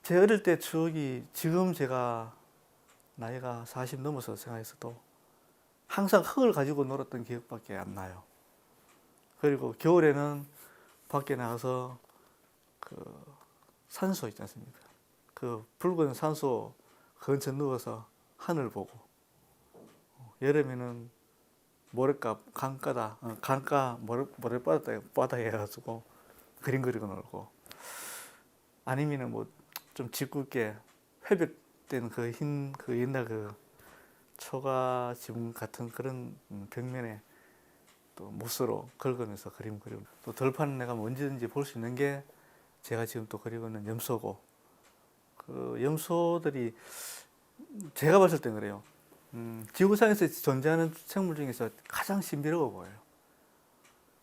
제 어릴 때 추억이 지금 제가 나이가 40 넘어서 생각했어도 항상 흙을 가지고 놀았던 기억밖에 안 나요. 그리고 겨울에는 밖에 나가서 그 산소 있지 않습니까? 그 붉은 산소 근처 누워서 하늘 보고, 여름에는 모래가 강가 모래바닥에 해가지고 그림 그리고 놀고, 아니면은 뭐 좀 짓궂게 회백된 그 흰 그 옛날 그 초가 지붕 같은 그런 벽면에 또 못으로 긁으면서 그림 그리고, 또 들판에 가면 언제든지 볼 수 있는 게 제가 지금 또 그리고 있는 염소고, 그 염소들이 제가 봤을 땐 그래요. 지구상에서 존재하는 생물 중에서 가장 신비로워 보여요.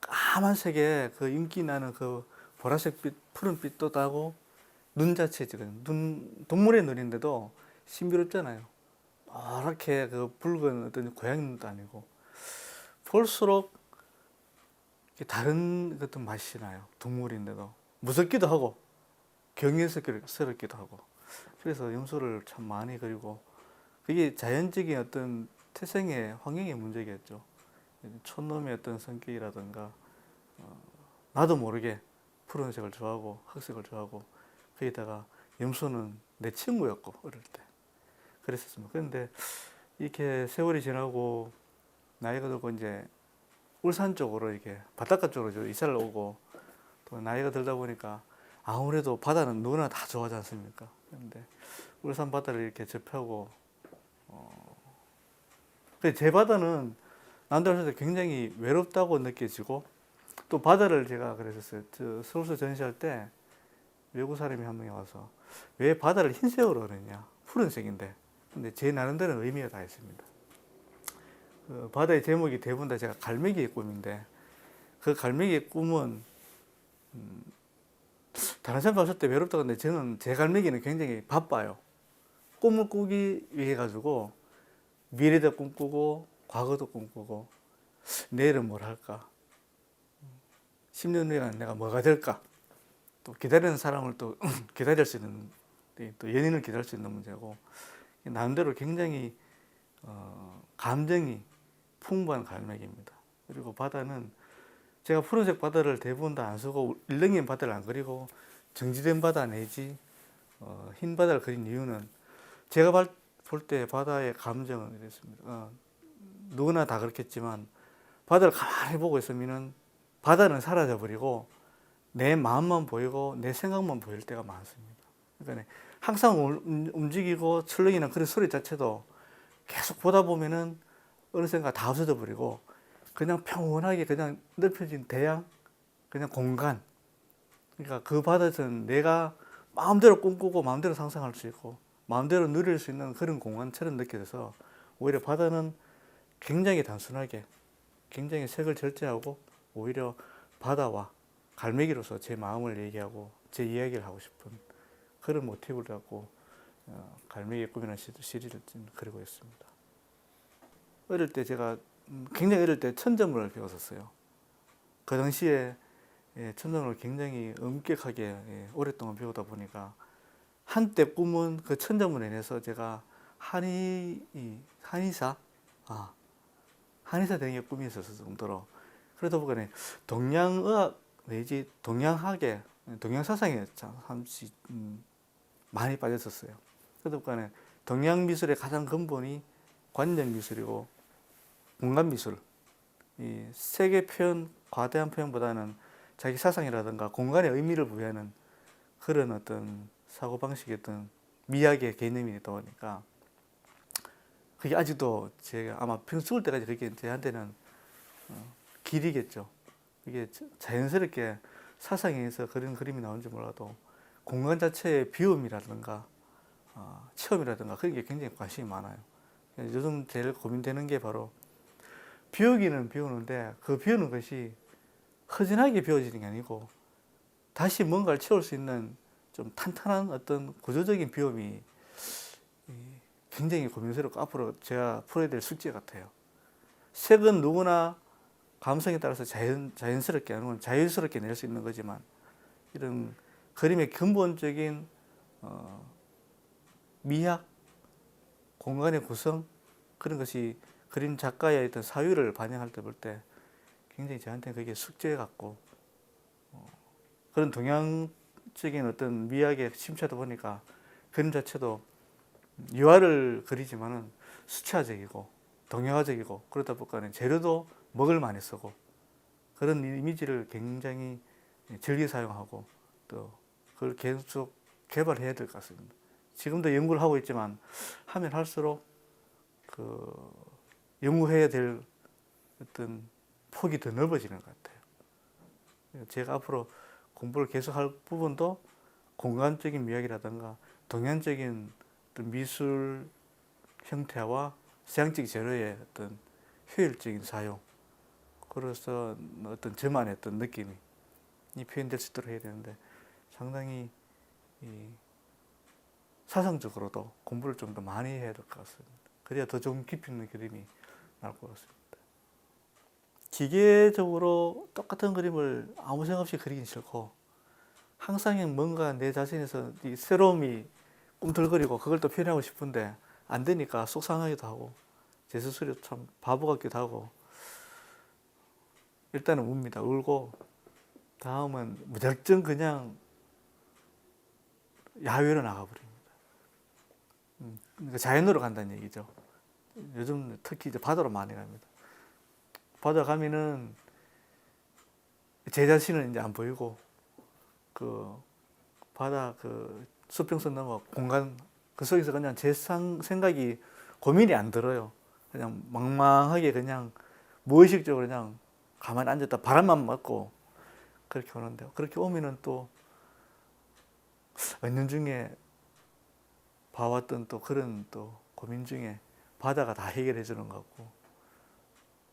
까만색에 그 윤기 나는 그 보라색 빛, 푸른 빛도 나고, 눈 자체 지금 동물의 눈인데도 신비롭잖아요. 이렇게 그 붉은 어떤 고양이 눈도 아니고, 볼수록 다른 어떤 맛이 나요. 동물인데도 무섭기도 하고 경이스럽기도 하고. 그래서 염소를 참 많이 그리고, 그게 자연적인 어떤 태생의 환경의 문제겠죠. 촌놈의 어떤 성격이라든가, 나도 모르게 푸른색을 좋아하고 흑색을 좋아하고, 거기다가 염소는 내 친구였고 어릴 때 그랬었습니다. 그런데 이렇게 세월이 지나고 나이가 들고 이제 울산 쪽으로 이렇게 바닷가 쪽으로 이사를 오고, 또 나이가 들다 보니까 아무래도 바다는 누구나 다 좋아하지 않습니까? 그런데 울산 바다를 이렇게 접하고, 제 바다는 남들한테 굉장히 외롭다고 느껴지고, 또 바다를 제가 그랬었어요. 저 서울서 전시할 때 외국 사람이 한 명이 와서 왜 바다를 흰색으로 그러냐, 푸른색인데. 근데 제 나름대로는 의미가 다 있습니다. 그 바다의 제목이 대부분 다 제가 갈매기의 꿈인데, 그 갈매기의 꿈은 다른 사람 봤을 때 외롭다고 하는데, 저는 제 갈매기는 굉장히 바빠요. 꿈을 꾸기 위해 가지고 미래도 꿈꾸고 과거도 꿈꾸고, 내일은 뭘 할까, 10년 후에는 내가 뭐가 될까, 또 기다리는 사람을 또 기다릴 수 있는, 또 연인을 기다릴 수 있는 문제고, 나름대로 굉장히 감정이 풍부한 갈매기입니다. 그리고 바다는 제가 푸른색 바다를 대부분 다 안 쓰고 일렁이는 바다를 안 그리고 정지된 바다 내지 흰 바다를 그린 이유는, 제가 볼 때 바다의 감정은 이랬습니다. 누구나 다 그렇겠지만 바다를 가만히 보고 있으면 바다는 사라져 버리고 내 마음만 보이고 내 생각만 보일 때가 많습니다. 그러니까 항상 움직이고 철렁이는 그런 소리 자체도 계속 보다 보면은 어느샌가 다 없어져 버리고, 그냥 평온하게 그냥 넓혀진 대양, 그냥 공간. 그러니까 그 바다에서는 내가 마음대로 꿈꾸고 마음대로 상상할 수 있고 마음대로 누릴 수 있는 그런 공간처럼 느껴져서, 오히려 바다는 굉장히 단순하게 굉장히 색을 절제하고, 오히려 바다와 갈매기로서 제 마음을 얘기하고 제 이야기를 하고 싶은 그런 모티브를 갖고 갈매기의 꿈이라는 시리즈를 그리고 있습니다. 어릴 때 제가 굉장히 어릴 때 천점을 배웠었어요. 그 당시에 천점을 굉장히 엄격하게 오랫동안 배우다 보니까 한때 꿈은 그 천점을 인해서 제가 한의사 되는 게 꿈이 있었을 정도로, 그러다 보니까 동양의학 내지 동양학에, 동양사상에 참 많이 빠졌었어요. 그러다 보니까 동양미술의 가장 근본이 관념미술이고 공간미술, 이 세계 표현, 과대한 표현보다는 자기 사상이라든가 공간에 의미를 부여하는 그런 어떤 사고방식의 어떤 미학의 개념이 있다 보니까, 그게 아직도 제가 아마 평생 죽을 때까지 그게 저한테는 길이겠죠. 이게 자연스럽게 사상에서 그런 그림이 나오는지 몰라도 공간 자체의 비움이라든가 체험이라든가 그런 게 굉장히 관심이 많아요. 요즘 제일 고민되는 게 바로, 비우기는 비우는데 그 비우는 것이 허전하게 비워지는 게 아니고 다시 뭔가를 채울 수 있는 좀 탄탄한 어떤 구조적인 비움이 굉장히 고민스럽고 앞으로 제가 풀어야 될 숙제 같아요. 색은 누구나 감성에 따라서 자연스럽게, 아니면 자유스럽게 낼 수 있는 거지만, 이런 그림의 근본적인 미학, 공간의 구성 그런 것이 그림 작가의 어떤 사유를 반영할 때 볼 때 굉장히 저한테는 그게 숙제 같고 그런 동양적인 어떤 미학의 심취하다 보니까 그림 자체도 유화를 그리지만은 수채화적이고 동양화적이고 그러다 보니까 재료도 먹을 많이 쓰고 그런 이미지를 굉장히 즐겨 사용하고 또 그걸 계속 개발해야 될 것 같습니다. 지금도 연구를 하고 있지만 하면 할수록 그 연구해야 될 어떤 폭이 더 넓어지는 것 같아요. 제가 앞으로 공부를 계속할 부분도 공간적인 미학이라든가 동양적인 어떤 미술 형태와 서양적 재료의 어떤 효율적인 사용, 그래서 어떤 저만의 어떤 느낌이 표현될 수 있도록 해야 되는데 상당히 사상적으로도 공부를 좀 더 많이 해야 될 것 같습니다. 그래야 더 좀 깊이 있는 그림이 나올 것 같습니다. 기계적으로 똑같은 그림을 아무 생각 없이 그리긴 싫고 항상 뭔가 내 자신에서 이 새로움이 꿈틀거리고 그걸 또 표현하고 싶은데 안 되니까 속상하기도 하고 제 스스로 참 바보 같기도 하고 일단은 웁니다. 울고 다음은 무작정 그냥 야외로 나가버립니다. 그러니까 자연으로 간다는 얘기죠. 요즘 특히 이제 바다로 많이 갑니다. 바다 가면은 제 자신은 이제 안 보이고 그 바다 그 수평선 넘어 공간 그 속에서 그냥 제 생각이 고민이 안 들어요. 그냥 망망하게 그냥 무의식적으로 그냥 가만히 앉았다 바람만 맞고 그렇게 오는데요. 그렇게 오면은 또 은연중에 봐왔던 또 그런 또 고민 중에 바다가 다 해결해 주는 것 같고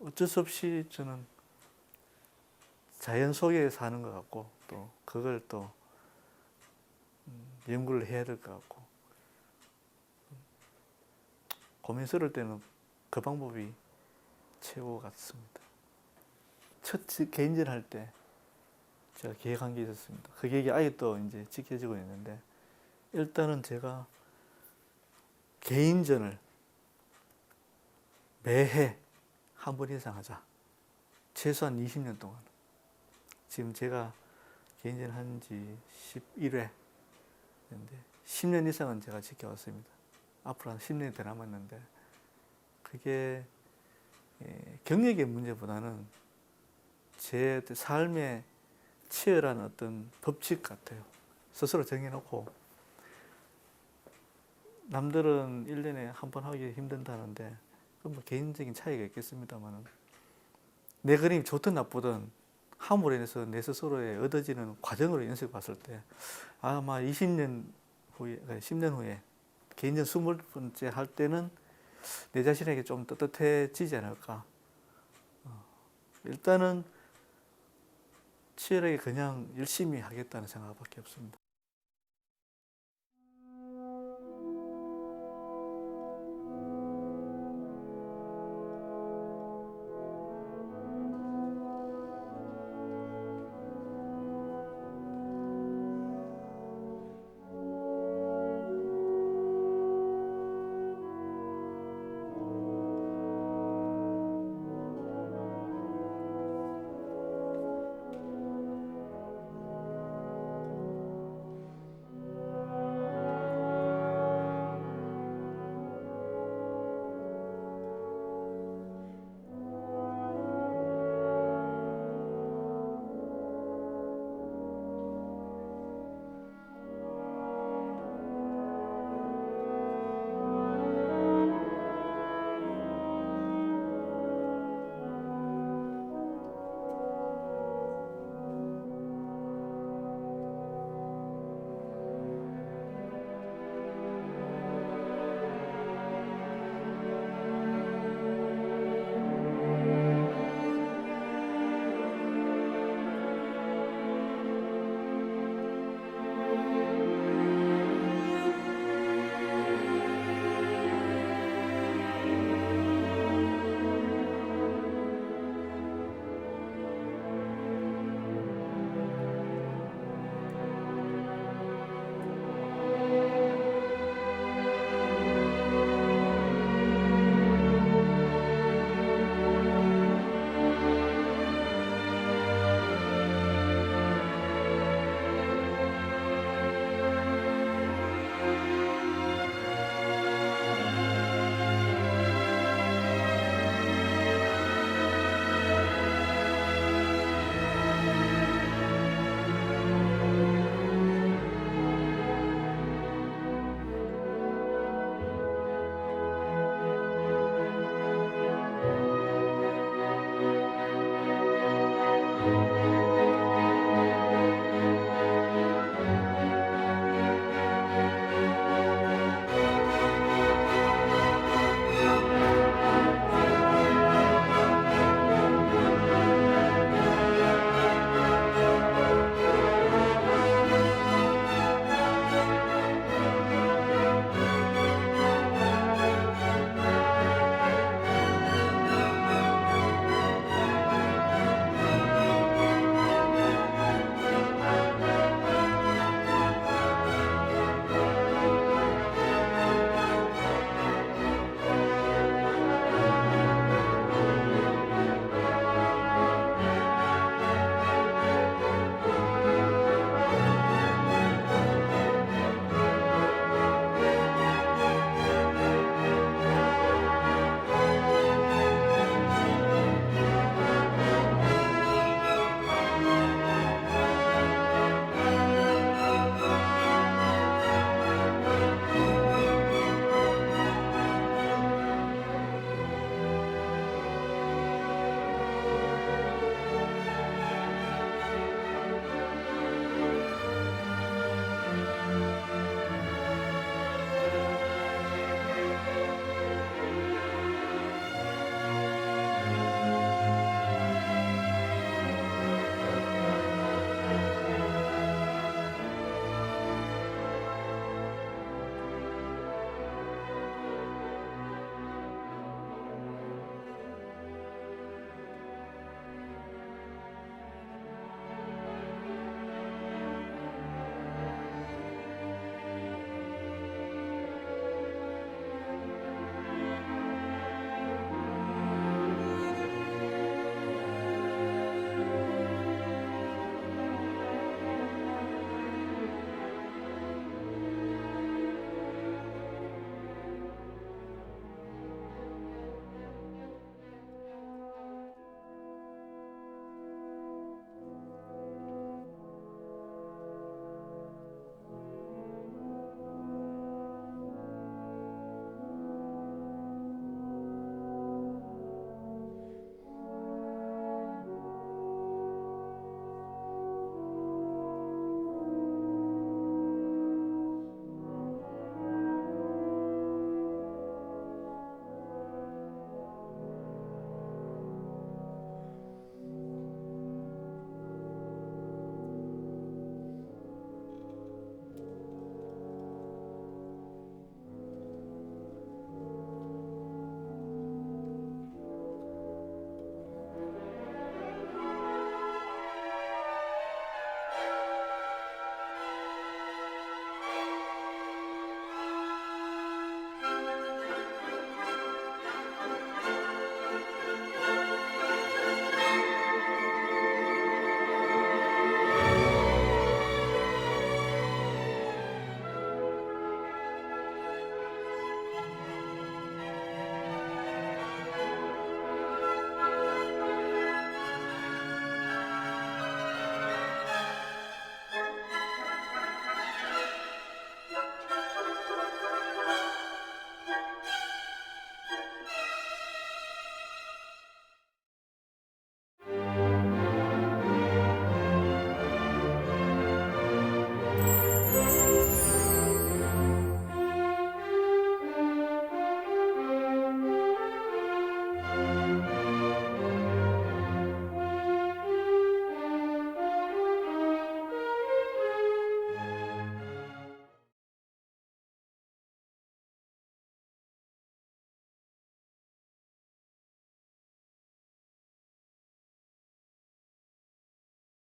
어쩔 수 없이 저는 자연 속에 사는 것 같고 또 그걸 또 연구를 해야 될 것 같고 고민스러울 때는 그 방법이 최고 같습니다. 첫 개인전 할 때 제가 계획한 게 있었습니다. 그 계획이 아직도 이제 지켜지고 있는데 일단은 제가 개인전을 매해 한 번 이상 하자. 최소한 20년 동안. 지금 제가 개인전 한 지 11회인데 10년 이상은 제가 지켜왔습니다. 앞으로 한 10년이 더 남았는데 그게 경력의 문제보다는 제 삶의 치열한 어떤 법칙 같아요. 스스로 정해놓고 남들은 1년에 한 번 하기 힘든다는데 그건 뭐 개인적인 차이가 있겠습니다만 내 그림이 좋든 나쁘든 함으로 인해서 내 스스로의 얻어지는 과정으로 인식해 봤을 때 아마 20년 후에, 10년 후에 개인전 20번째 할 때는 내 자신에게 좀 떳떳해지지 않을까. 일단은 치열하게 그냥 열심히 하겠다는 생각밖에 없습니다.